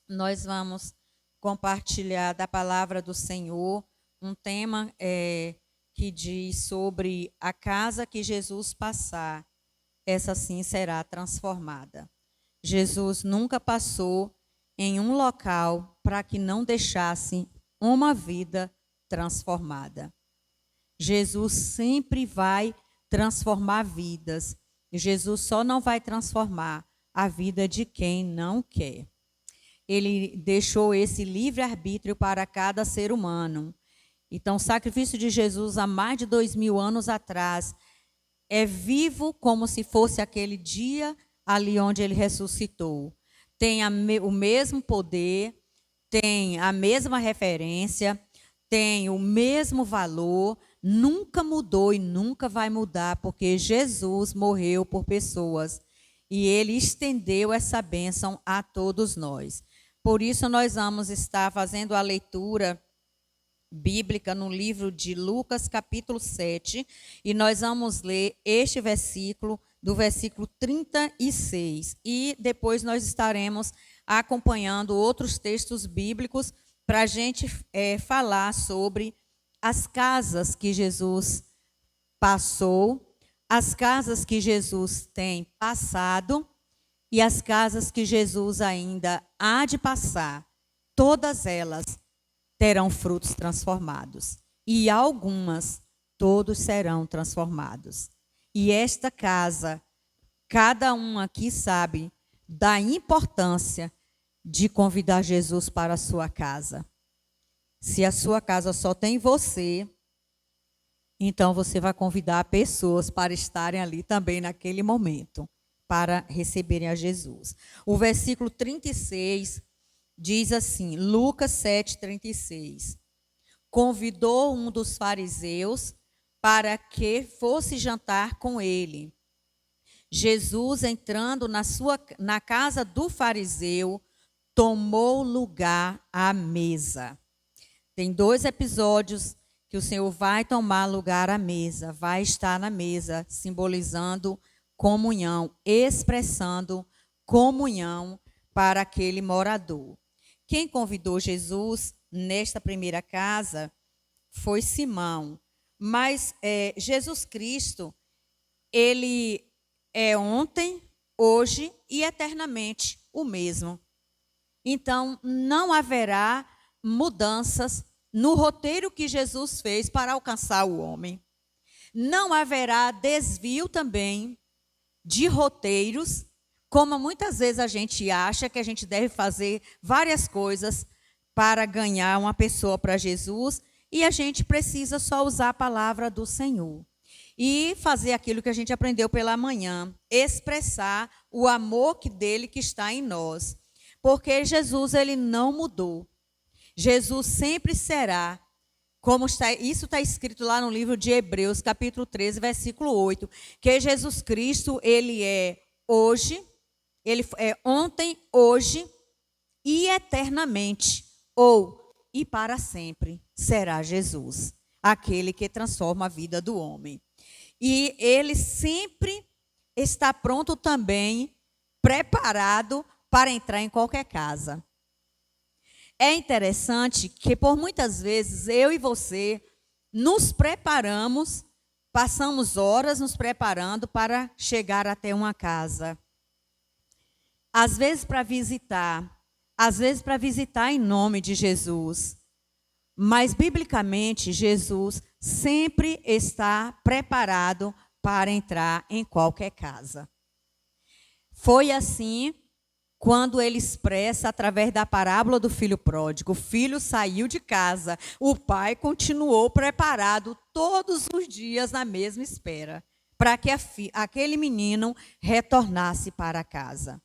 nós vamos compartilhar da palavra do Senhor um tema que diz sobre a casa que Jesus passar, essa sim será transformada. Jesus nunca passou em um local para que não deixasse uma vida transformada. Jesus sempre vai transformar vidas. Jesus só não vai transformar a vida de quem não quer. Ele deixou esse livre-arbítrio para cada ser humano. Então, o sacrifício de Jesus há mais de 2000 anos atrás é vivo como se fosse aquele dia ali onde ele ressuscitou. Tem o mesmo poder, tem a mesma referência, tem o mesmo valor, nunca mudou e nunca vai mudar, porque Jesus morreu por pessoas e ele estendeu essa bênção a todos nós. Por isso, nós vamos estar fazendo a leitura bíblica no livro de Lucas, capítulo 7, e nós vamos ler este versículo, do versículo 36, e depois nós estaremos acompanhando outros textos bíblicos para a gente falar sobre as casas que Jesus passou, as casas que Jesus tem passado e as casas que Jesus ainda há de passar. Todas elas terão frutos transformados. E algumas, todos serão transformados. E esta casa, cada um aqui sabe da importância de convidar Jesus para a sua casa. Se a sua casa só tem você, então você vai convidar pessoas para estarem ali também naquele momento, para receberem a Jesus. O versículo 36 diz assim, Lucas 7:36. Convidou um dos fariseus para que fosse jantar com ele. Jesus, entrando na casa do fariseu, tomou lugar à mesa. Tem 2 episódios que o Senhor vai tomar lugar à mesa, vai estar na mesa, simbolizando comunhão, expressando comunhão para aquele morador. Quem convidou Jesus nesta primeira casa foi Simão. Mas Jesus Cristo, ele é ontem, hoje e eternamente o mesmo. Então, não haverá mudanças no roteiro que Jesus fez para alcançar o homem. Não haverá desvio também de roteiros, como muitas vezes a gente acha que a gente deve fazer várias coisas para ganhar uma pessoa para Jesus, e a gente precisa só usar a palavra do Senhor. E fazer aquilo que a gente aprendeu pela manhã, expressar o amor dele que está em nós. Porque Jesus, ele não mudou. Jesus sempre será, isso está escrito lá no livro de Hebreus, capítulo 13, versículo 8, que Jesus Cristo, ele é hoje, ele é ontem, hoje e eternamente, e para sempre será Jesus, aquele que transforma a vida do homem. E ele sempre está pronto também, preparado para entrar em qualquer casa. É interessante que por muitas vezes eu e você nos preparamos, passamos horas nos preparando para chegar até uma casa. Às vezes para visitar em nome de Jesus. Mas biblicamente Jesus sempre está preparado para entrar em qualquer casa. Foi assim quando ele expressa através da parábola do filho pródigo. O filho saiu de casa, o pai continuou preparado todos os dias na mesma espera, para que aquele menino retornasse para casa.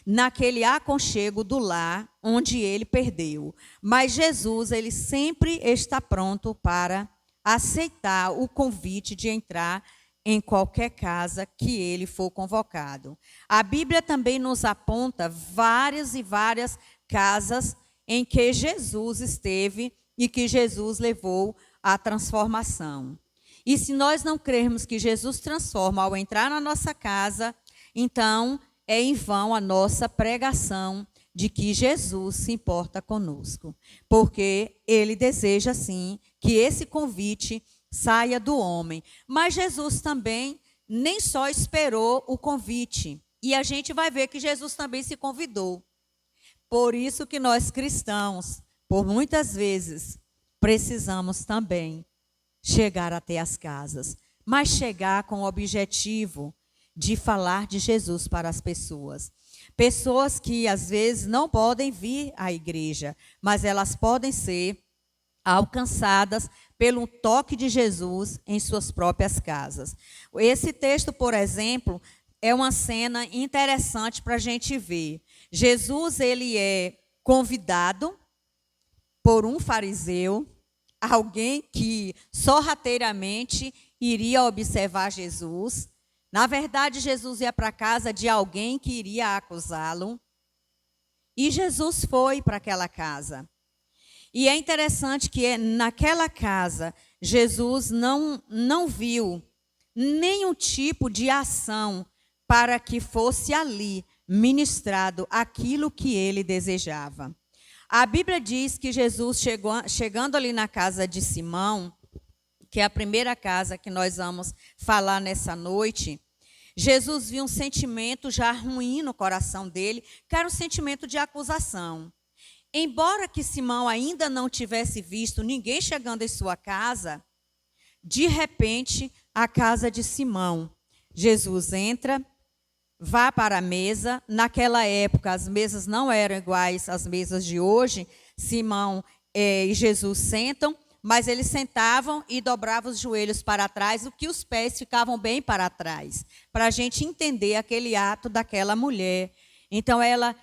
Naquele aconchego do lar onde ele perdeu. Mas Jesus, ele sempre está pronto para aceitar o convite de entrar em qualquer casa que ele for convocado. A Bíblia também nos aponta várias e várias casas em que Jesus esteve e que Jesus levou à transformação. E se nós não crermos que Jesus transforma ao entrar na nossa casa, então é em vão a nossa pregação de que Jesus se importa conosco, porque ele deseja, sim, que esse convite saia do homem. Mas Jesus também nem só esperou o convite, e a gente vai ver que Jesus também se convidou. Por isso que nós cristãos, por muitas vezes, precisamos também chegar até as casas, mas chegar com o objetivo de falar de Jesus para as pessoas. Pessoas que às vezes não podem vir à igreja, mas elas podem ser alcançadas pelo toque de Jesus em suas próprias casas. Esse texto, por exemplo, é uma cena interessante para a gente ver. Jesus, ele é convidado por um fariseu, alguém que sorrateiramente iria observar Jesus. Na verdade, Jesus ia para a casa de alguém que iria acusá-lo. E Jesus foi para aquela casa. E é interessante que naquela casa, Jesus não viu nenhum tipo de ação para que fosse ali ministrado aquilo que ele desejava. A Bíblia diz que Jesus, chegando ali na casa de Simão, que é a primeira casa que nós vamos falar nessa noite, Jesus viu um sentimento já ruim no coração dele, que era um sentimento de acusação. Embora que Simão ainda não tivesse visto ninguém chegando em sua casa, de repente, a casa de Simão, Jesus entra, vá para a mesa. Naquela época, as mesas não eram iguais às mesas de hoje. Simão e Jesus sentam, mas eles sentavam e dobravam os joelhos para trás, o que os pés ficavam bem para trás, para a gente entender aquele ato daquela mulher. Então, ela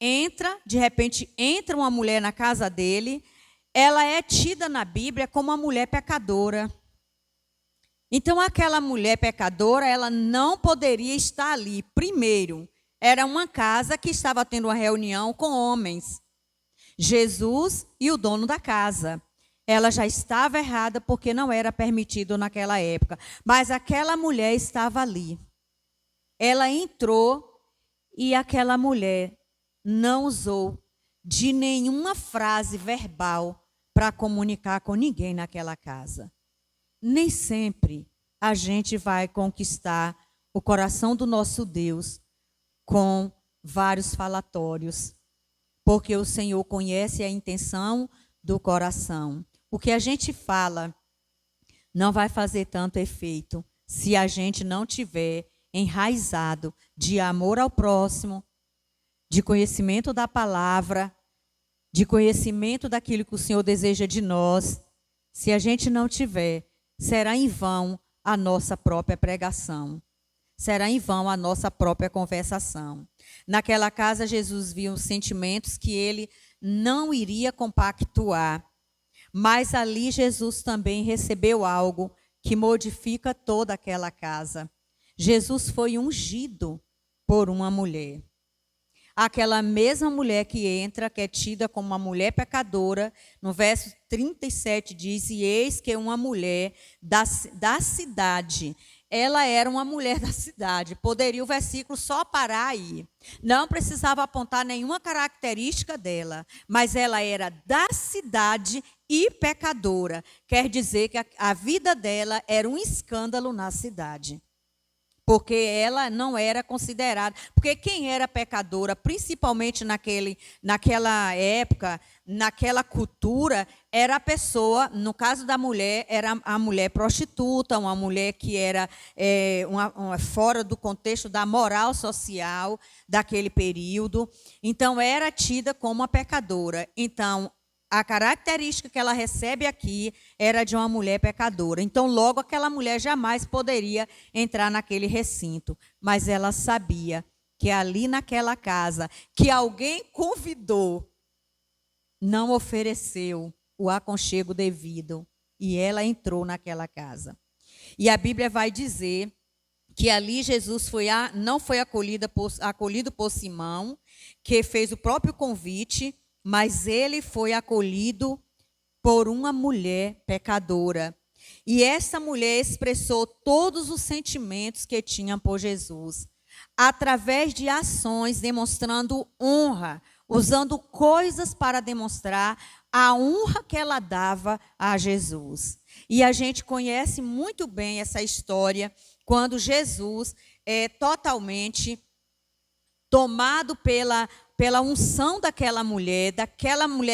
entra, de repente, entra uma mulher na casa dele, ela é tida na Bíblia como uma mulher pecadora. Então, aquela mulher pecadora, ela não poderia estar ali. Primeiro, era uma casa que estava tendo uma reunião com homens. Jesus e o dono da casa. Ela já estava errada porque não era permitido naquela época. Mas aquela mulher estava ali. Ela entrou e aquela mulher não usou de nenhuma frase verbal para comunicar com ninguém naquela casa. Nem sempre a gente vai conquistar o coração do nosso Deus com vários falatórios, porque o Senhor conhece a intenção do coração. O que a gente fala não vai fazer tanto efeito se a gente não tiver enraizado de amor ao próximo, de conhecimento da palavra, de conhecimento daquilo que o Senhor deseja de nós. Se a gente não tiver, será em vão a nossa própria pregação. Será em vão a nossa própria conversação. Naquela casa, Jesus viu sentimentos que ele não iria compactuar. Mas ali Jesus também recebeu algo que modifica toda aquela casa. Jesus foi ungido por uma mulher. Aquela mesma mulher que entra, que é tida como uma mulher pecadora, no verso 37 diz, e eis que uma mulher da cidade, ela era uma mulher da cidade, poderia o versículo só parar aí, não precisava apontar nenhuma característica dela, mas ela era da cidade e pecadora, quer dizer que a vida dela era um escândalo na cidade. Porque ela não era considerada. Porque quem era pecadora, principalmente naquela época, naquela cultura, era a pessoa, no caso da mulher, era a mulher prostituta, uma mulher que era fora do contexto da moral social daquele período. Então, era tida como uma pecadora. Então, a característica que ela recebe aqui era de uma mulher pecadora. Então, logo, aquela mulher jamais poderia entrar naquele recinto. Mas ela sabia que ali naquela casa, que alguém convidou, não ofereceu o aconchego devido. E ela entrou naquela casa. E a Bíblia vai dizer que ali Jesus não foi acolhido por Simão, que fez o próprio convite, mas ele foi acolhido por uma mulher pecadora. E essa mulher expressou todos os sentimentos que tinha por Jesus, através de ações demonstrando honra, usando coisas para demonstrar a honra que ela dava a Jesus. E a gente conhece muito bem essa história, quando Jesus é totalmente tomado pela unção daquela mulher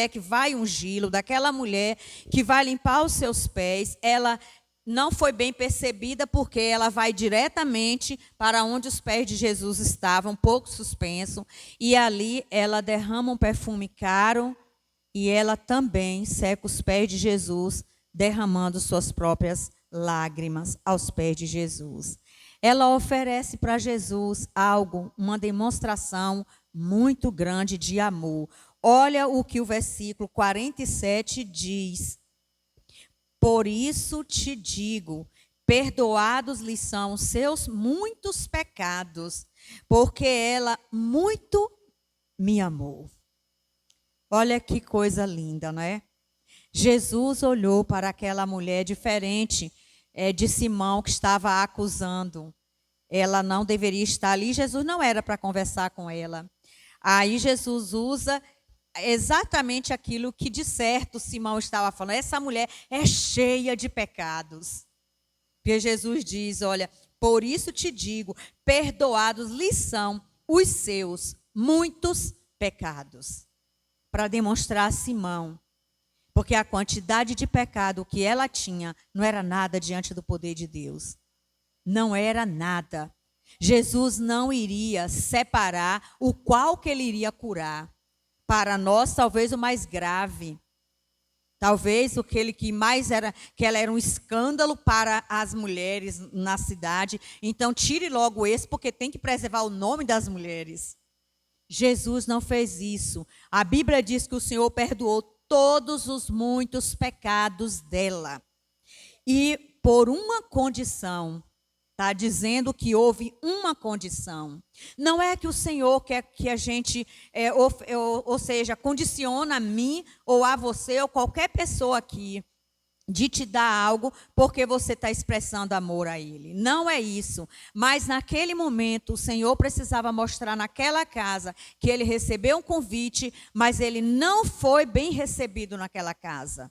que vai ungí-lo, daquela mulher que vai limpar os seus pés. Ela não foi bem percebida, porque ela vai diretamente para onde os pés de Jesus estavam, um pouco suspenso, e ali ela derrama um perfume caro, e ela também seca os pés de Jesus, derramando suas próprias lágrimas aos pés de Jesus. Ela oferece para Jesus algo, uma demonstração muito grande de amor. Olha o que o versículo 47 diz. Por isso te digo, perdoados lhe são os seus muitos pecados, porque ela muito me amou. Olha que coisa linda, não é? Jesus olhou para aquela mulher diferente de Simão, que estava a acusando. Ela não deveria estar ali, Jesus não era para conversar com ela. Aí Jesus usa exatamente aquilo que de certo Simão estava falando. Essa mulher é cheia de pecados. Porque Jesus diz, olha, por isso te digo, perdoados lhe são os seus muitos pecados. Para demonstrar a Simão, porque a quantidade de pecado que ela tinha não era nada diante do poder de Deus. Não era nada. Jesus não iria separar o qual que ele iria curar. Para nós, talvez o mais grave. Talvez aquele que mais era, que ela era um escândalo para as mulheres na cidade. Então, tire logo esse, porque tem que preservar o nome das mulheres. Jesus não fez isso. A Bíblia diz que o Senhor perdoou todos os muitos pecados dela. E por uma condição, está dizendo que houve uma condição. Não é que o Senhor quer que a gente, ou seja, condiciona a mim ou a você ou qualquer pessoa aqui de te dar algo porque você está expressando amor a Ele. Não é isso. Mas naquele momento o Senhor precisava mostrar naquela casa que Ele recebeu um convite, mas Ele não foi bem recebido naquela casa.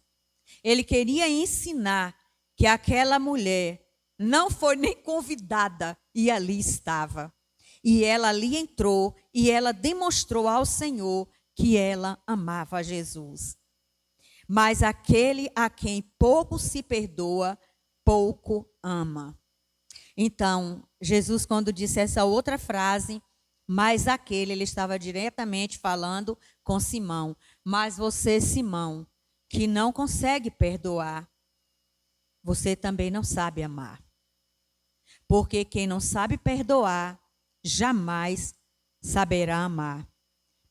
Ele queria ensinar que aquela mulher não foi nem convidada e ali estava. E ela ali entrou e ela demonstrou ao Senhor que ela amava Jesus. Mas aquele a quem pouco se perdoa, pouco ama. Então, Jesus, quando disse essa outra frase, mas aquele, ele estava diretamente falando com Simão. Mas você, Simão, que não consegue perdoar, você também não sabe amar. Porque quem não sabe perdoar, jamais saberá amar.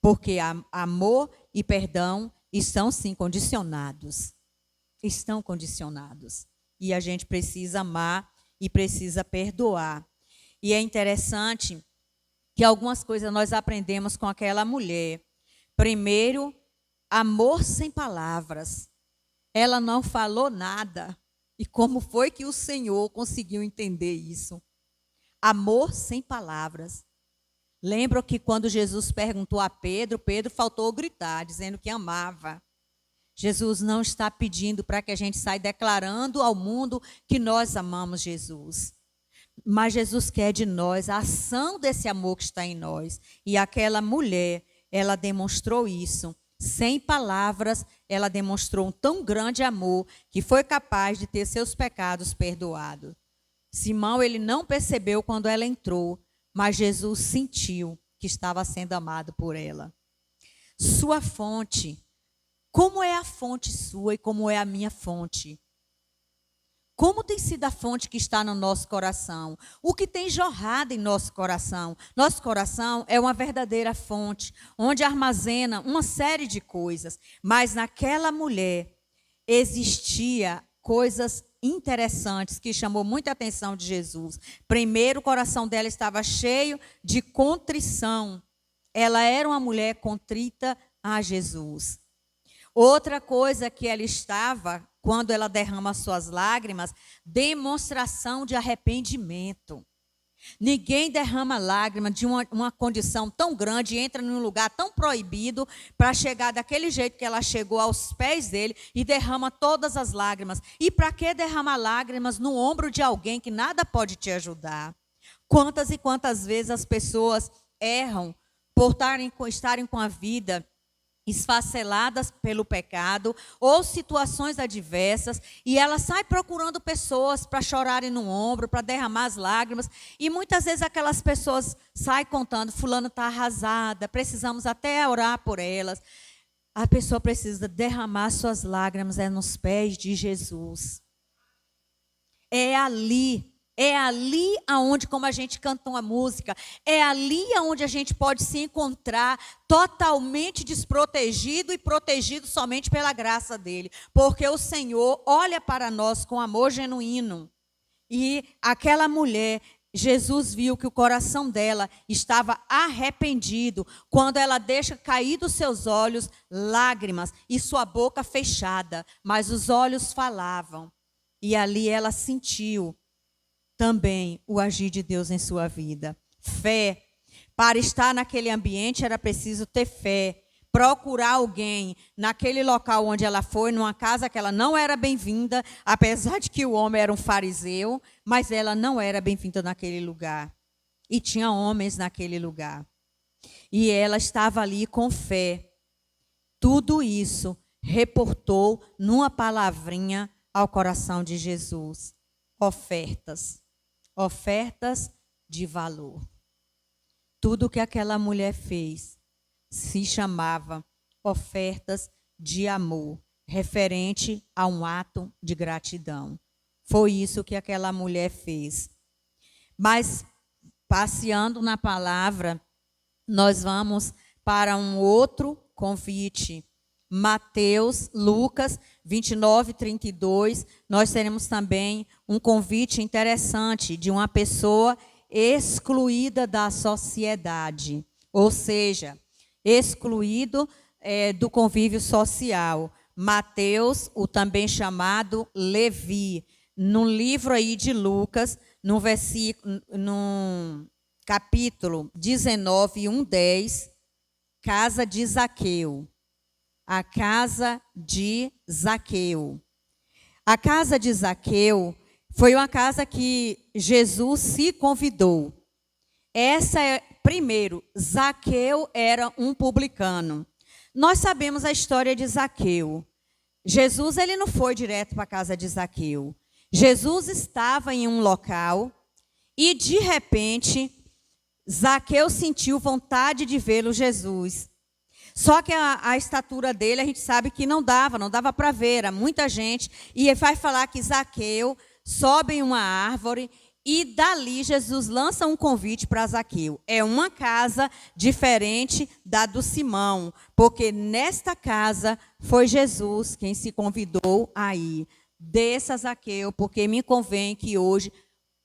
Porque amor e perdão estão sim condicionados. Estão condicionados. E a gente precisa amar e precisa perdoar. E é interessante que algumas coisas nós aprendemos com aquela mulher. Primeiro, amor sem palavras. Ela não falou nada. E como foi que o Senhor conseguiu entender isso? Amor sem palavras. Lembram que quando Jesus perguntou a Pedro, Pedro faltou gritar, dizendo que amava. Jesus não está pedindo para que a gente saia declarando ao mundo que nós amamos Jesus. Mas Jesus quer de nós a ação desse amor que está em nós. E aquela mulher, ela demonstrou isso. Sem palavras, ela demonstrou um tão grande amor que foi capaz de ter seus pecados perdoados. Simão, ele não percebeu quando ela entrou, mas Jesus sentiu que estava sendo amado por ela. Sua fonte. Como é a fonte sua e como é a minha fonte? Como tem sido a fonte que está no nosso coração? O que tem jorrado em nosso coração? Nosso coração é uma verdadeira fonte, onde armazena uma série de coisas. Mas naquela mulher existia coisas interessantes que chamou muita atenção de Jesus. Primeiro, o coração dela estava cheio de contrição. Ela era uma mulher contrita a Jesus. Outra coisa que ela estava, quando ela derrama suas lágrimas, demonstração de arrependimento. Ninguém derrama lágrima de uma condição tão grande e entra num lugar tão proibido para chegar daquele jeito que ela chegou aos pés dele e derrama todas as lágrimas. E para que derramar lágrimas no ombro de alguém que nada pode te ajudar? Quantas e quantas vezes as pessoas erram por estarem com a vida esfaceladas pelo pecado ou situações adversas, e ela sai procurando pessoas para chorarem no ombro, para derramar as lágrimas, e muitas vezes aquelas pessoas saem contando, fulano está arrasada, precisamos até orar por elas. A pessoa precisa derramar suas lágrimas nos pés de Jesus. É ali aonde, como a gente canta uma música, é ali aonde a gente pode se encontrar totalmente desprotegido e protegido somente pela graça dele. Porque o Senhor olha para nós com amor genuíno. E aquela mulher, Jesus viu que o coração dela estava arrependido quando ela deixa cair dos seus olhos lágrimas e sua boca fechada, mas os olhos falavam. E ali ela sentiu também o agir de Deus em sua vida. Fé. Para estar naquele ambiente era preciso ter fé. Procurar alguém naquele local onde ela foi, numa casa que ela não era bem-vinda, apesar de que o homem era um fariseu, mas ela não era bem-vinda naquele lugar. E tinha homens naquele lugar. E ela estava ali com fé. Tudo isso reportou numa palavrinha ao coração de Jesus. Ofertas. Ofertas de valor. Tudo que aquela mulher fez se chamava ofertas de amor, referente a um ato de gratidão. Foi isso que aquela mulher fez. Mas, passeando na palavra, nós vamos para um outro convite. Mateus, Lucas 29, 32, nós teremos também um convite interessante de uma pessoa excluída da sociedade, ou seja, excluído do convívio social. Mateus, o também chamado Levi, no livro aí de Lucas, no capítulo 19, 1:10, casa de Zaqueu. A casa de Zaqueu. A casa de Zaqueu foi uma casa que Jesus se convidou. Primeiro, Zaqueu era um publicano. Nós sabemos a história de Zaqueu. Jesus, ele não foi direto para a casa de Zaqueu. Jesus estava em um local e, de repente, Zaqueu sentiu vontade de vê-lo Jesus. Só que a estatura dele, a gente sabe que não dava para ver, era muita gente. E ele vai falar que Zaqueu sobe em uma árvore e dali Jesus lança um convite para Zaqueu. É uma casa diferente da do Simão, porque nesta casa foi Jesus quem se convidou a ir. Desça, Zaqueu, porque me convém que hoje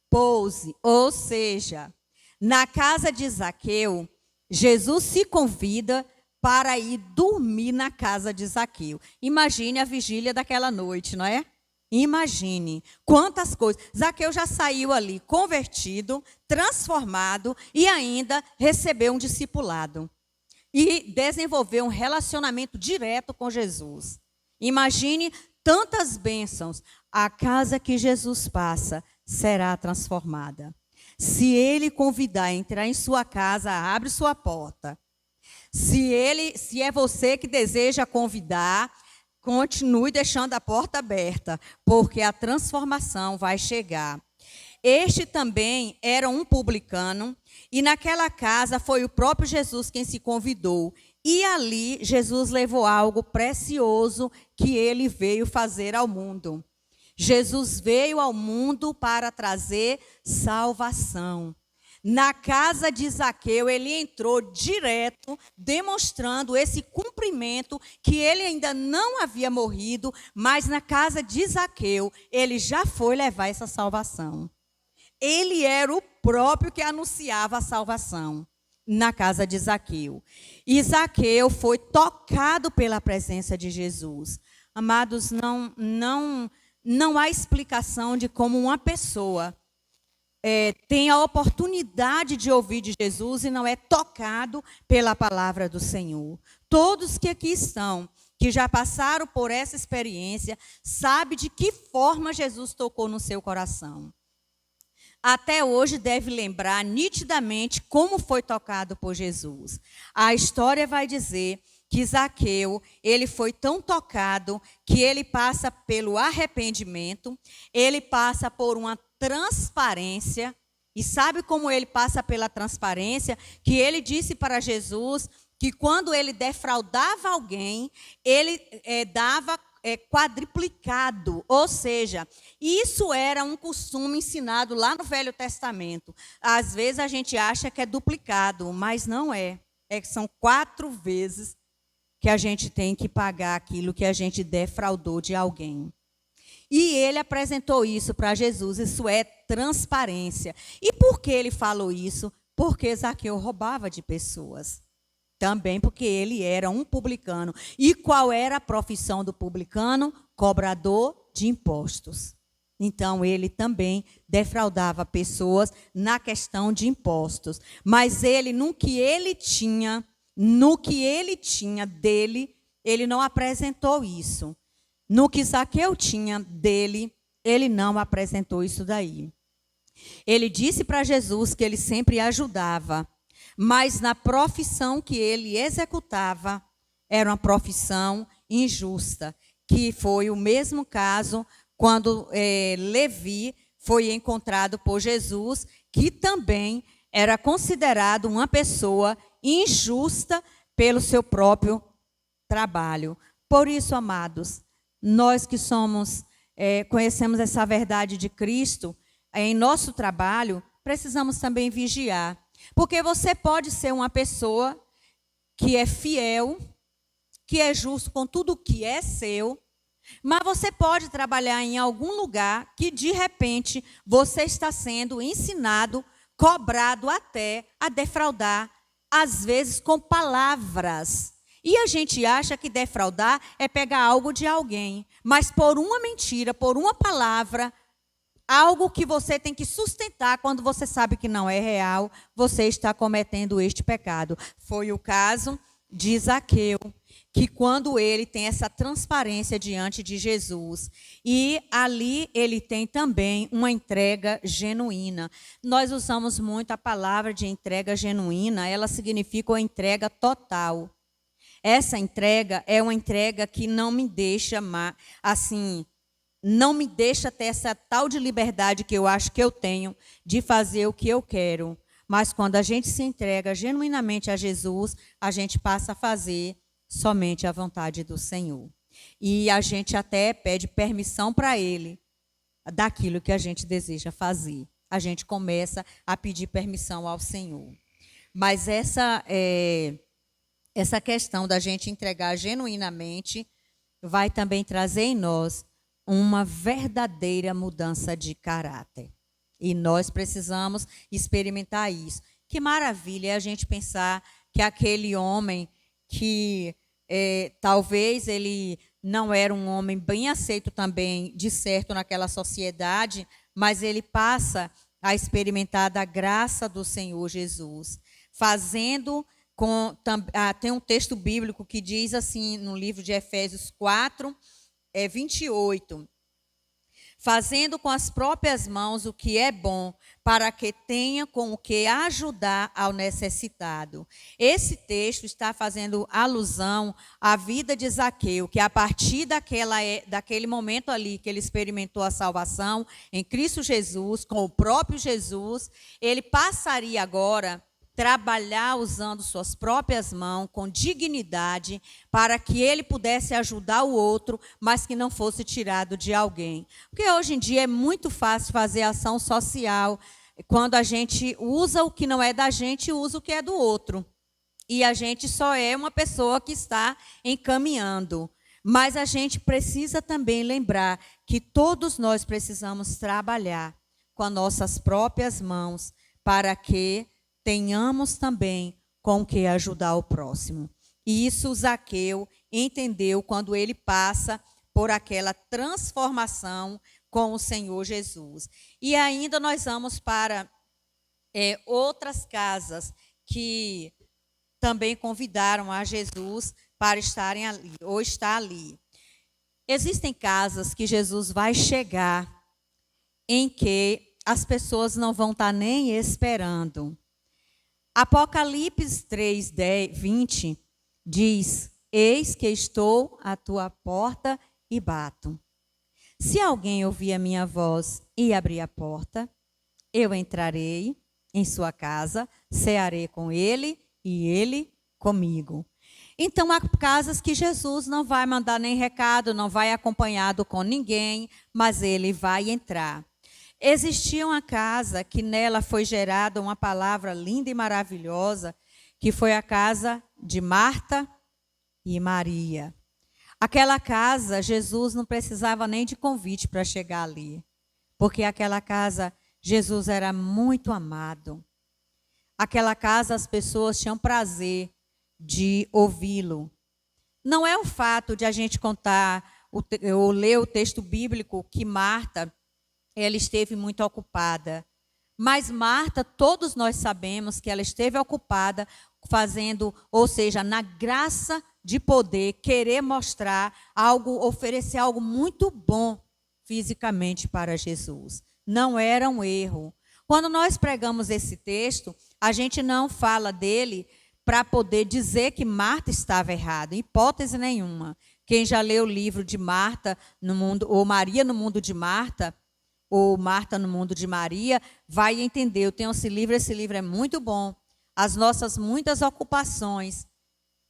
pouse. Ou seja, na casa de Zaqueu, Jesus se convida para ir dormir na casa de Zaqueu. Imagine a vigília daquela noite, não é? Imagine quantas coisas. Zaqueu já saiu ali convertido, transformado e ainda recebeu um discipulado. E desenvolveu um relacionamento direto com Jesus. Imagine tantas bênçãos. A casa que Jesus passa será transformada. Se ele convidar a entrar em sua casa, abre sua porta. Se é você que deseja convidar, continue deixando a porta aberta, porque a transformação vai chegar. Este também era um publicano, e naquela casa foi o próprio Jesus quem se convidou. E ali Jesus levou algo precioso que ele veio fazer ao mundo. Jesus veio ao mundo para trazer salvação. Na casa de Zaqueu, ele entrou direto, demonstrando esse cumprimento que ele ainda não havia morrido, mas na casa de Zaqueu, ele já foi levar essa salvação. Ele era o próprio que anunciava a salvação na casa de Zaqueu. E Zaqueu foi tocado pela presença de Jesus. Amados, não há explicação de como uma pessoa tem a oportunidade de ouvir de Jesus e não é tocado pela palavra do Senhor. Todos que aqui estão, que já passaram por essa experiência, sabem de que forma Jesus tocou no seu coração. Até hoje deve lembrar nitidamente como foi tocado por Jesus. A história vai dizer que Zaqueu, ele foi tão tocado que ele passa pelo arrependimento, ele passa por uma transparência, e sabe como ele passa pela transparência? Que ele disse para Jesus que quando ele defraudava alguém, ele dava quadriplicado, ou seja, isso era um costume ensinado lá no Velho Testamento. Às vezes a gente acha que é duplicado, mas não é. São 4 vezes que a gente tem que pagar aquilo que a gente defraudou de alguém. E ele apresentou isso para Jesus, isso é transparência. E por que ele falou isso? Porque Zaqueu roubava de pessoas. Também porque ele era um publicano. E qual era a profissão do publicano? Cobrador de impostos. Então, ele também defraudava pessoas na questão de impostos. Mas ele, no que ele tinha dele, ele não apresentou isso. No que Zaqueu tinha dele, ele não apresentou isso daí. Ele disse para Jesus que ele sempre ajudava, mas na profissão que ele executava, era uma profissão injusta, que foi o mesmo caso quando Levi foi encontrado por Jesus, que também era considerado uma pessoa injusta pelo seu próprio trabalho. Por isso, amados, nós que conhecemos essa verdade de Cristo, em nosso trabalho, precisamos também vigiar. Porque você pode ser uma pessoa que é fiel, que é justo com tudo que é seu, mas você pode trabalhar em algum lugar que, de repente, você está sendo ensinado, cobrado até a defraudar, às vezes com palavras. E a gente acha que defraudar é pegar algo de alguém, mas por uma mentira, por uma palavra, algo que você tem que sustentar quando você sabe que não é real, você está cometendo este pecado. Foi o caso de Zaqueu, que quando ele tem essa transparência diante de Jesus, e ali ele tem também uma entrega genuína. Nós usamos muito a palavra de entrega genuína, ela significa uma entrega total. Essa entrega é uma entrega que não me deixa, assim, não me deixa ter essa tal de liberdade que eu acho que eu tenho de fazer o que eu quero. Mas quando a gente se entrega genuinamente a Jesus, a gente passa a fazer somente a vontade do Senhor. E a gente até pede permissão para Ele daquilo que a gente deseja fazer. A gente começa a pedir permissão ao Senhor. Mas essa questão da gente entregar genuinamente vai também trazer em nós uma verdadeira mudança de caráter. E nós precisamos experimentar isso. Que maravilha é a gente pensar que aquele homem que talvez ele não era um homem bem aceito também, de certo, naquela sociedade, mas ele passa a experimentar da graça do Senhor Jesus, fazendo tem um texto bíblico que diz assim, no livro de Efésios 4, 28, fazendo com as próprias mãos o que é bom, para que tenha com o que ajudar ao necessitado. Esse texto está fazendo alusão à vida de Zaqueu, que a partir daquele momento ali que ele experimentou a salvação em Cristo Jesus, com o próprio Jesus, ele passaria agora trabalhar usando suas próprias mãos, com dignidade, para que ele pudesse ajudar o outro, mas que não fosse tirado de alguém. Porque hoje em dia é muito fácil fazer ação social, quando a gente usa o que não é da gente, usa o que é do outro. E a gente só é uma pessoa que está encaminhando. Mas a gente precisa também lembrar que todos nós precisamos trabalhar com as nossas próprias mãos, para que tenhamos também com que ajudar o próximo. E isso Zaqueu entendeu quando ele passa por aquela transformação, com o Senhor Jesus. E ainda nós vamos para outras casas que também convidaram a Jesus para estarem ali, ou estar ali. Existem casas que Jesus vai chegar em que as pessoas não vão estar nem esperando. Apocalipse 3, 20 diz: eis que estou à tua porta e bato. Se alguém ouvir a minha voz e abrir a porta, eu entrarei em sua casa, cearei com ele e ele comigo. Então, há casas que Jesus não vai mandar nem recado, não vai acompanhado com ninguém, mas ele vai entrar. Existia uma casa que nela foi gerada uma palavra linda e maravilhosa, que foi a casa de Marta e Maria. Aquela casa, Jesus não precisava nem de convite para chegar ali, porque aquela casa, Jesus era muito amado. Aquela casa, as pessoas tinham prazer de ouvi-lo. Não é o fato de a gente contar ou ler o texto bíblico que Marta, ela esteve muito ocupada. Mas Marta, todos nós sabemos que ela esteve ocupada fazendo, ou seja, na graça de poder querer mostrar algo, oferecer algo muito bom fisicamente para Jesus. Não era um erro. Quando nós pregamos esse texto, a gente não fala dele para poder dizer que Marta estava errada, em hipótese nenhuma. Quem já leu o livro de Marta no mundo, ou Maria no mundo de Marta, ou Marta no mundo de Maria, vai entender. Eu tenho esse livro é muito bom. As nossas muitas ocupações,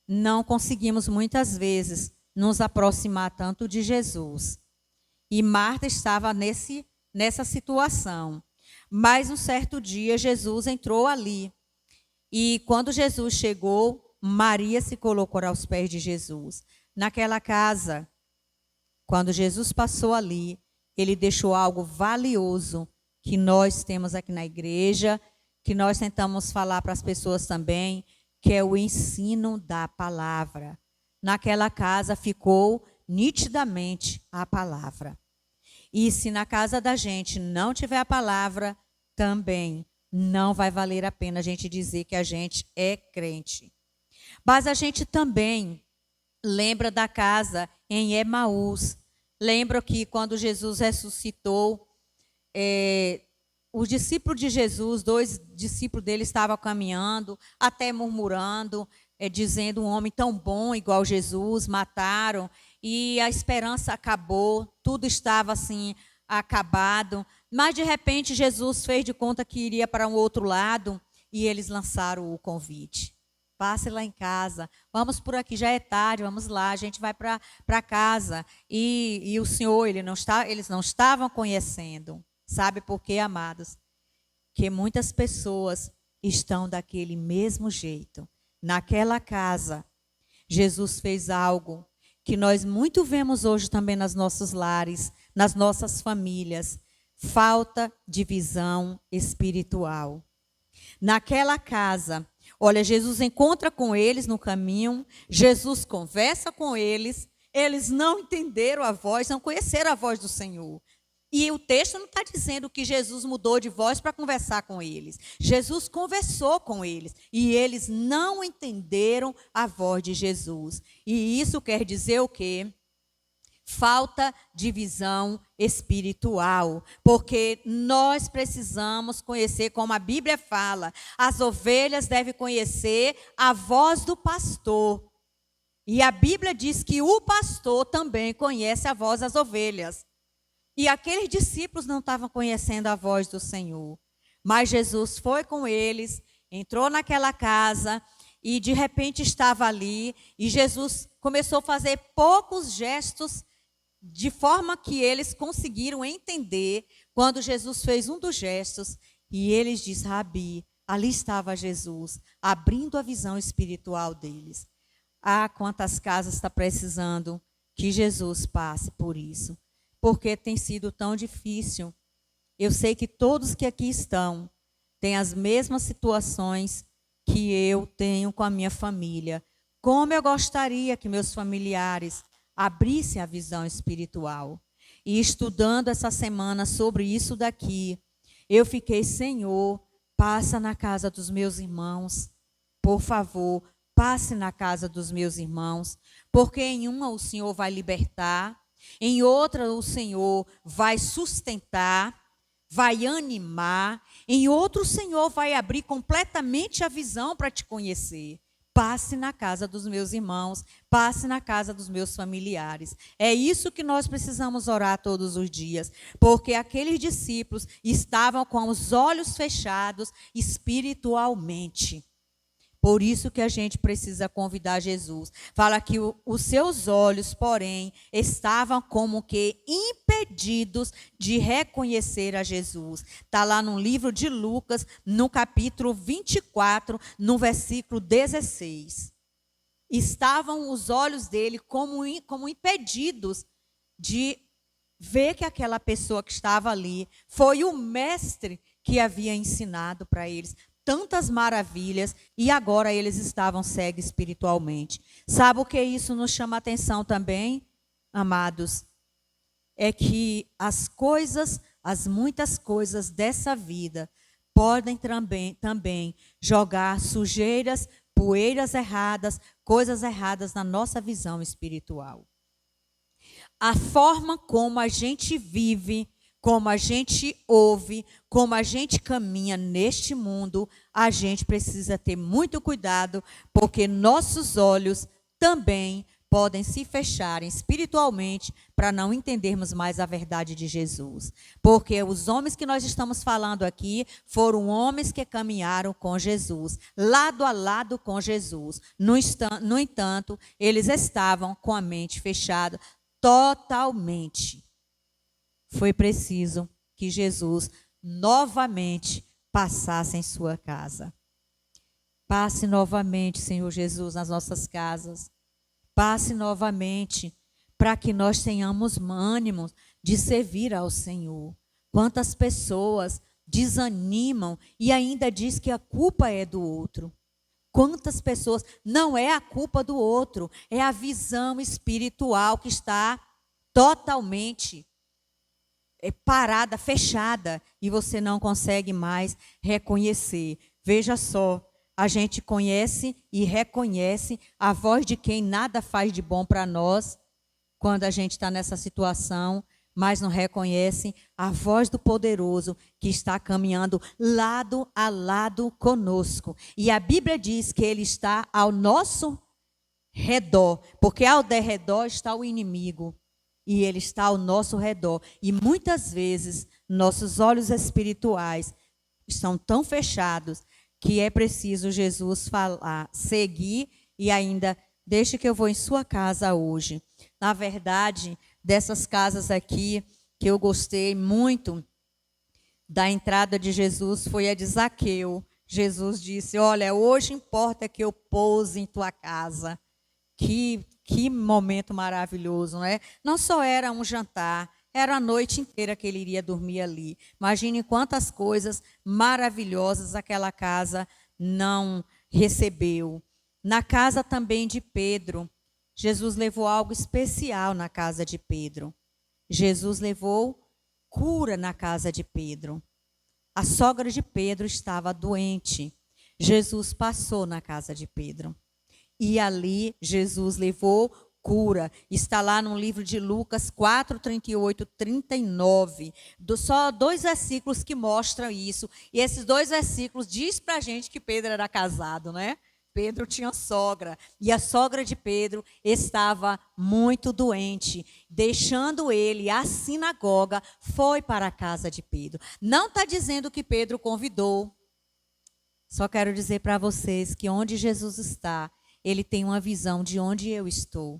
não conseguimos muitas vezes nos aproximar tanto de Jesus. E Marta estava nessa situação. Mas um certo dia Jesus entrou ali. E quando Jesus chegou, Maria se colocou aos pés de Jesus. Naquela casa, quando Jesus passou ali, ele deixou algo valioso que nós temos aqui na igreja, que nós tentamos falar para as pessoas também, que é o ensino da palavra. Naquela casa ficou nitidamente a palavra. E se na casa da gente não tiver a palavra, também não vai valer a pena a gente dizer que a gente é crente. Mas a gente também lembra da casa em Emaús. Lembra que quando Jesus ressuscitou, os discípulos de Jesus, 2 discípulos dele estavam caminhando, até murmurando, dizendo: um homem tão bom igual Jesus, mataram, e a esperança acabou, tudo estava assim acabado. Mas de repente Jesus fez de conta que iria para um outro lado e eles lançaram o convite. Passe lá em casa, vamos por aqui, já é tarde, vamos lá, a gente vai para casa. E o Senhor, eles não estavam conhecendo. Sabe por quê, amados? Que muitas pessoas estão daquele mesmo jeito. Naquela casa, Jesus fez algo que nós muito vemos hoje também nos nossos lares, nas nossas famílias. Falta de visão espiritual. Naquela casa, olha, Jesus encontra com eles no caminho, Jesus conversa com eles, eles não entenderam a voz, não conheceram a voz do Senhor. E o texto não está dizendo que Jesus mudou de voz para conversar com eles. Jesus conversou com eles e eles não entenderam a voz de Jesus. E isso quer dizer o quê? Falta de visão espiritual, porque nós precisamos conhecer, como a Bíblia fala, as ovelhas devem conhecer a voz do pastor. E a Bíblia diz que o pastor também conhece a voz das ovelhas. E aqueles discípulos não estavam conhecendo a voz do Senhor. Mas Jesus foi com eles, entrou naquela casa e de repente estava ali. E Jesus começou a fazer poucos gestos de forma que eles conseguiram entender quando Jesus fez um dos gestos. E eles disseram: Rabi, ali estava Jesus, abrindo a visão espiritual deles. Ah, quantas casas está precisando que Jesus passe por isso. Porque tem sido tão difícil. Eu sei que todos que aqui estão têm as mesmas situações que eu tenho com a minha família. Como eu gostaria que meus familiares abrissem a visão espiritual. e estudando essa semana sobre isso daqui, eu fiquei, Senhor, passa na casa dos meus irmãos, por favor, passe na casa dos meus irmãos, porque em uma o Senhor vai libertar, em outra o Senhor vai sustentar, vai animar, em outro o Senhor vai abrir completamente a visão para te conhecer. Passe na casa dos meus irmãos, passe na casa dos meus familiares. É isso que nós precisamos orar todos os dias, porque aqueles discípulos estavam com os olhos fechados espiritualmente. Por isso que a gente precisa convidar Jesus. Fala que os seus olhos, porém, estavam como que impedidos de reconhecer a Jesus. Está lá no livro de Lucas, no capítulo 24, no versículo 16. Estavam os olhos dele como impedidos de ver que aquela pessoa que estava ali foi o mestre que havia ensinado para eles tantas maravilhas, e agora eles estavam cegos espiritualmente. Sabe o que isso nos chama a atenção também, amados? É que as muitas coisas dessa vida podem também jogar sujeiras, poeiras erradas, coisas erradas na nossa visão espiritual. A forma como a gente vive, como a gente ouve, como a gente caminha neste mundo, a gente precisa ter muito cuidado, porque nossos olhos também podem se fecharem espiritualmente para não entendermos mais a verdade de Jesus. Porque os homens que nós estamos falando aqui foram homens que caminharam com Jesus, lado a lado com Jesus. No entanto, eles estavam com a mente fechada totalmente. Foi preciso que Jesus novamente passasse em sua casa. Passe novamente, Senhor Jesus, nas nossas casas. Passe novamente para que nós tenhamos ânimo de servir ao Senhor. Quantas pessoas desanimam e ainda diz que a culpa é do outro. Quantas pessoas, não é a culpa do outro, é a visão espiritual que está totalmente parada, fechada, e você não consegue mais reconhecer. Veja só, a gente conhece e reconhece a voz de quem nada faz de bom para nós, quando a gente está nessa situação, mas não reconhece a voz do poderoso que está caminhando lado a lado conosco. E a Bíblia diz que ele está ao nosso redor, porque ao derredor está o inimigo. E ele está ao nosso redor. E muitas vezes nossos olhos espirituais estão tão fechados que é preciso Jesus falar, seguir e ainda, deixe que eu vou em sua casa hoje. Na verdade, dessas casas aqui, que eu gostei muito da entrada de Jesus, foi a de Zaqueu. Jesus disse, olha, hoje importa que eu pouse em tua casa. Que momento maravilhoso, não é? Não só era um jantar, era a noite inteira que ele iria dormir ali. Imagine quantas coisas maravilhosas aquela casa não recebeu. Na casa também de Pedro, Jesus levou algo especial na casa de Pedro. Jesus levou cura na casa de Pedro. A sogra de Pedro estava doente. Jesus passou na casa de Pedro. E ali Jesus levou cura. Está lá no livro de Lucas 4, 38, 39. Só 2 versículos que mostram isso. E esses 2 versículos diz para a gente que Pedro era casado, né? Pedro tinha sogra. E a sogra de Pedro estava muito doente. Deixando ele, a sinagoga foi para a casa de Pedro. Não está dizendo que Pedro convidou. Só quero dizer para vocês que onde Jesus está, ele tem uma visão de onde eu estou.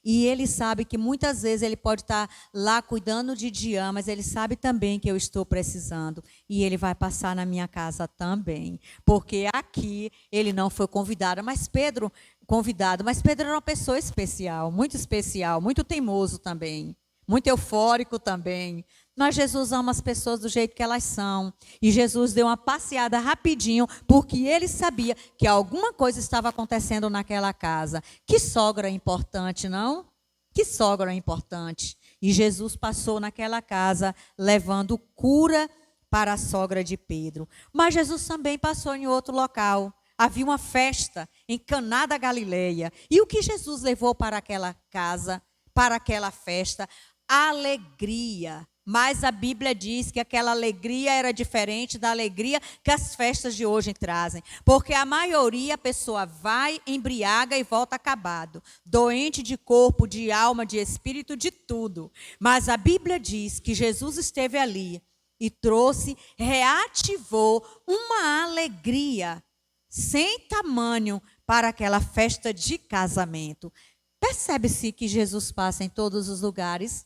E ele sabe que muitas vezes ele pode estar lá cuidando de Dian, mas ele sabe também que eu estou precisando. E ele vai passar na minha casa também. Porque aqui ele não foi convidado, mas Pedro era uma pessoa especial, muito teimoso também, muito eufórico também. Mas Jesus ama as pessoas do jeito que elas são. E Jesus deu uma passeada rapidinho, porque ele sabia que alguma coisa estava acontecendo naquela casa. Que sogra importante, não? Que sogra importante. E Jesus passou naquela casa levando cura para a sogra de Pedro. Mas Jesus também passou em outro local. Havia uma festa em Caná da Galileia. E o que Jesus levou para aquela casa, para aquela festa? Alegria. Mas a Bíblia diz que aquela alegria era diferente da alegria que as festas de hoje trazem. Porque a maioria, a pessoa vai, embriaga e volta acabado. Doente de corpo, de alma, de espírito, de tudo. Mas a Bíblia diz que Jesus esteve ali e trouxe, reativou uma alegria sem tamanho para aquela festa de casamento. Percebe-se que Jesus passa em todos os lugares,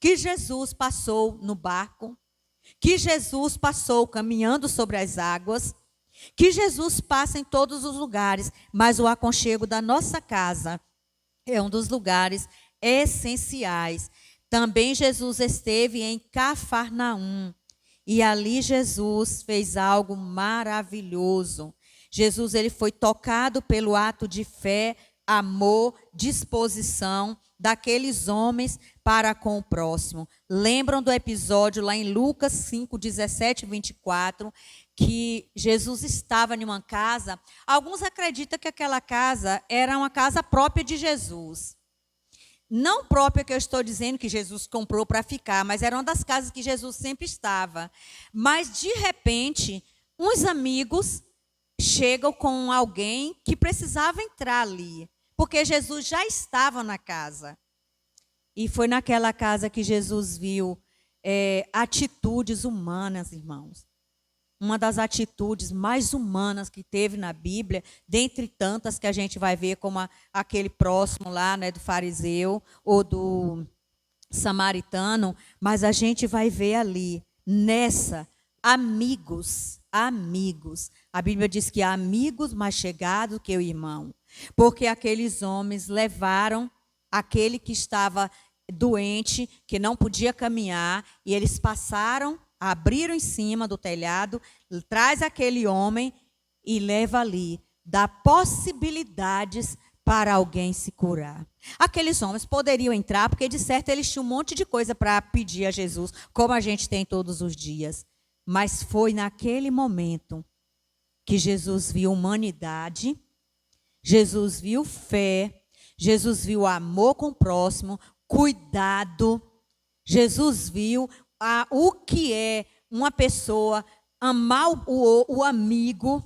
que Jesus passou no barco, que Jesus passou caminhando sobre as águas, que Jesus passa em todos os lugares, mas o aconchego da nossa casa é um dos lugares essenciais. Também Jesus esteve em Cafarnaum. E ali Jesus fez algo maravilhoso. Jesus ele foi tocado pelo ato de fé, amor, disposição daqueles homens para com o próximo. Lembram do episódio lá em Lucas 5, 17 e 24, que Jesus estava em uma casa. Alguns acreditam que aquela casa era uma casa própria de Jesus. Não própria que eu estou dizendo que Jesus comprou para ficar, mas era uma das casas que Jesus sempre estava. Mas, de repente, uns amigos chegam com alguém que precisava entrar ali, porque Jesus já estava na casa. E foi naquela casa que Jesus viu atitudes humanas, irmãos. Uma das atitudes mais humanas que teve na Bíblia, dentre tantas que a gente vai ver, como aquele próximo lá, né, do fariseu ou do samaritano, mas a gente vai ver ali, nessa, amigos. A Bíblia diz que há amigos mais chegados que o irmão, porque aqueles homens levaram aquele que estava doente, que não podia caminhar, e eles passaram, abriram em cima do telhado, traz aquele homem e leva ali, dá possibilidades para alguém se curar. Aqueles homens poderiam entrar, porque de certo eles tinham um monte de coisa para pedir a Jesus, como a gente tem todos os dias. Mas foi naquele momento que Jesus viu humanidade, Jesus viu fé, Jesus viu amor com o próximo, cuidado, Jesus viu o que é uma pessoa amar o amigo,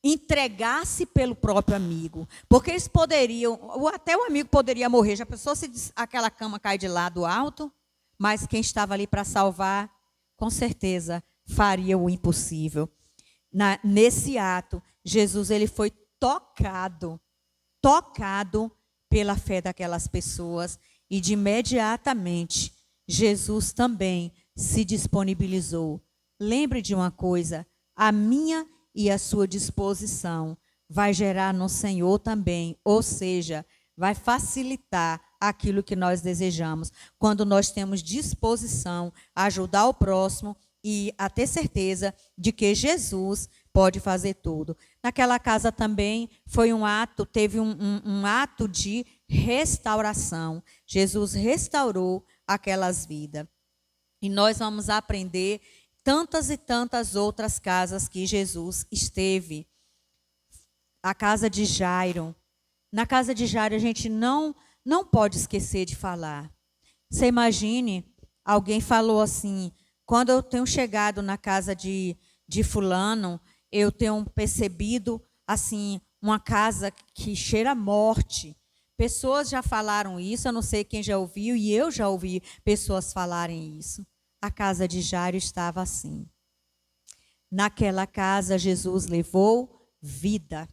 entregar-se pelo próprio amigo. Porque eles poderiam, até o amigo poderia morrer. Já pensou se aquela cama cai de lado alto? Mas quem estava ali para salvar, com certeza, faria o impossível. Nesse ato, Jesus ele foi tocado pela fé daquelas pessoas. E de imediatamente, Jesus também se disponibilizou. Lembre de uma coisa, a minha e a sua disposição vai gerar no Senhor também, ou seja, vai facilitar aquilo que nós desejamos. Quando nós temos disposição a ajudar o próximo e a ter certeza de que Jesus pode fazer tudo. Naquela casa também foi teve um ato de restauração. Jesus restaurou aquelas vidas. E nós vamos aprender tantas e tantas outras casas que Jesus esteve. A casa de Jairo. Na casa de Jairo a gente não pode esquecer de falar. Você imagine, alguém falou assim, quando eu tenho chegado na casa de fulano, eu tenho percebido assim, uma casa que cheira a morte. Pessoas já falaram isso, eu não sei quem já ouviu, e eu já ouvi pessoas falarem isso. A casa de Jairo estava assim. Naquela casa, Jesus levou vida.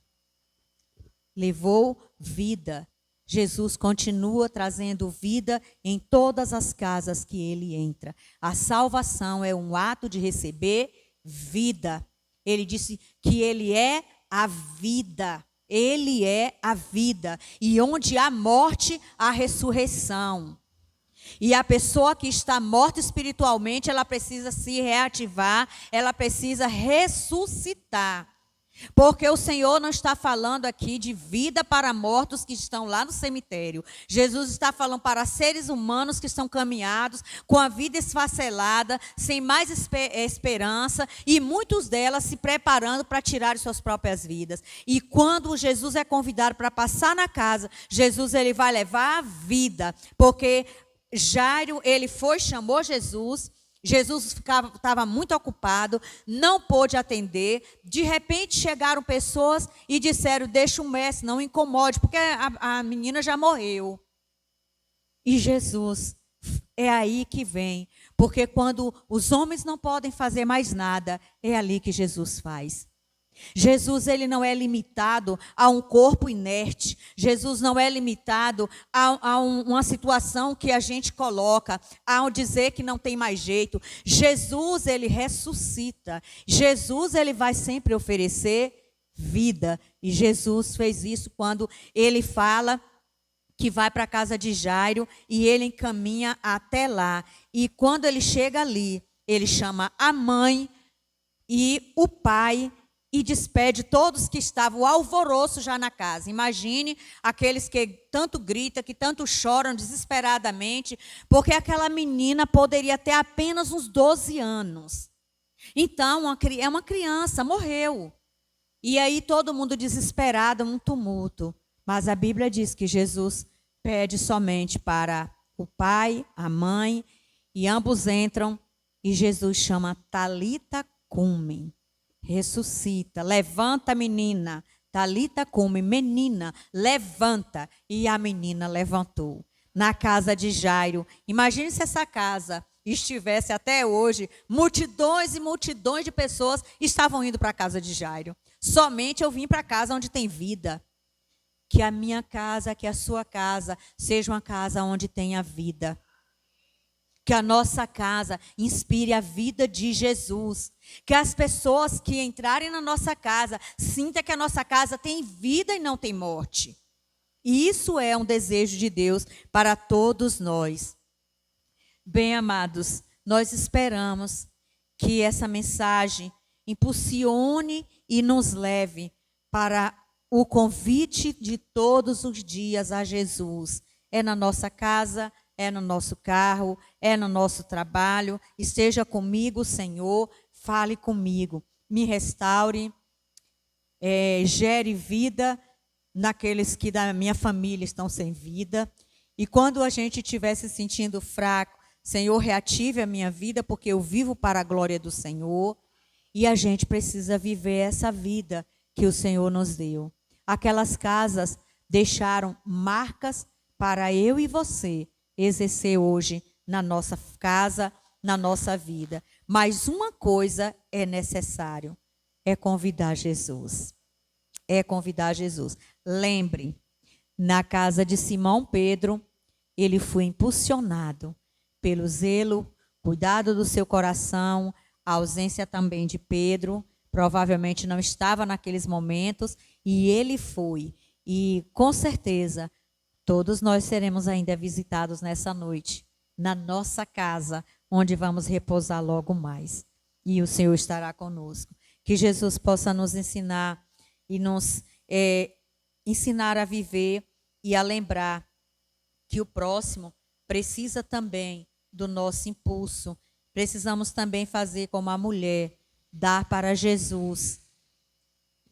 Levou vida. Jesus continua trazendo vida em todas as casas que ele entra. A salvação é um ato de receber vida. Ele disse que ele é a vida. Ele é a vida. E onde há morte, há ressurreição. E a pessoa que está morta espiritualmente, ela precisa se reativar, ela precisa ressuscitar. Porque o Senhor não está falando aqui de vida para mortos que estão lá no cemitério. Jesus está falando para seres humanos que estão caminhados, com a vida esfacelada, sem mais esperança, e muitos delas se preparando para tirar suas próprias vidas. E quando Jesus é convidado para passar na casa, Jesus ele vai levar a vida, porque Jairo, ele foi, chamou Jesus. Jesus estava muito ocupado, não pôde atender. De repente chegaram pessoas e disseram: deixa o mestre, não incomode, porque a menina já morreu. E Jesus, é aí que vem, porque quando os homens não podem fazer mais nada, é ali que Jesus faz. Jesus ele não é limitado a um corpo inerte. Jesus não é limitado a uma situação que a gente coloca, ao dizer que não tem mais jeito. Jesus ele ressuscita. Jesus ele vai sempre oferecer vida. E Jesus fez isso quando ele fala que vai para a casa de Jairo e ele encaminha até lá. E quando ele chega ali, ele chama a mãe e o pai e despede todos que estavam, o alvoroço já na casa. Imagine aqueles que tanto gritam, que tanto choram desesperadamente, porque aquela menina poderia ter apenas uns 12 anos. Então, é uma criança, morreu. E aí todo mundo desesperado, um tumulto. Mas a Bíblia diz que Jesus pede somente para o pai, a mãe, e ambos entram, e Jesus chama Talita Cumi. Ressuscita, levanta menina, Talita Cumi, menina, levanta. E a menina levantou. Na casa de Jairo, imagine se essa casa estivesse até hoje, multidões e multidões de pessoas estavam indo para a casa de Jairo. Somente eu vim para a casa onde tem vida. Que a minha casa, que a sua casa, seja uma casa onde tenha vida. Que a nossa casa inspire a vida de Jesus. Que as pessoas que entrarem na nossa casa sintam que a nossa casa tem vida e não tem morte. E isso é um desejo de Deus para todos nós. Bem, amados, nós esperamos que essa mensagem impulsione e nos leve para o convite de todos os dias a Jesus. É na nossa casa, é no nosso carro, é no nosso trabalho. Esteja comigo, Senhor, fale comigo, me restaure, gere vida naqueles que da minha família estão sem vida. E quando a gente estiver se sentindo fraco, Senhor, reative a minha vida, porque eu vivo para a glória do Senhor. E a gente precisa viver essa vida que o Senhor nos deu. Aquelas casas deixaram marcas para eu e você exercer hoje na nossa casa, na nossa vida. Mas uma coisa é necessário, é convidar Jesus. É convidar Jesus. Lembre, na casa de Simão Pedro, ele foi impulsionado pelo zelo, cuidado do seu coração, a ausência também de Pedro, provavelmente não estava naqueles momentos, e ele foi. E com certeza, todos nós seremos ainda visitados nessa noite, na nossa casa, onde vamos repousar logo mais. E o Senhor estará conosco. Que Jesus possa nos ensinar e nos ensinar a viver e a lembrar que o próximo precisa também do nosso impulso. Precisamos também fazer como a mulher, dar para Jesus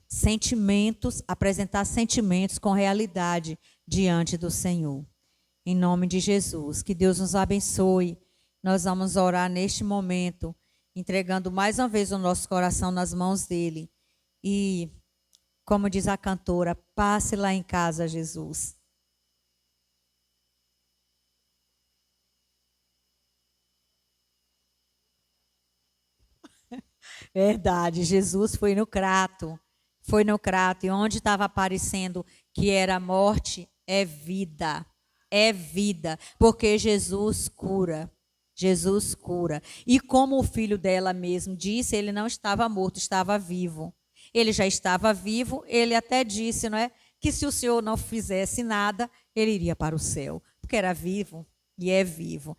sentimentos, apresentar sentimentos com realidade diante do Senhor. Em nome de Jesus, que Deus nos abençoe. Nós vamos orar neste momento, entregando mais uma vez o nosso coração nas mãos dele. E, como diz a cantora, passe lá em casa, Jesus. Verdade, Jesus foi no crato. Foi no crato, e onde estava aparecendo que era morte, é vida. É vida, porque Jesus cura. Jesus cura. E como o filho dela mesmo disse, ele não estava morto, estava vivo. Ele já estava vivo, ele até disse, não é, que se o Senhor não fizesse nada, ele iria para o céu, porque era vivo e é vivo.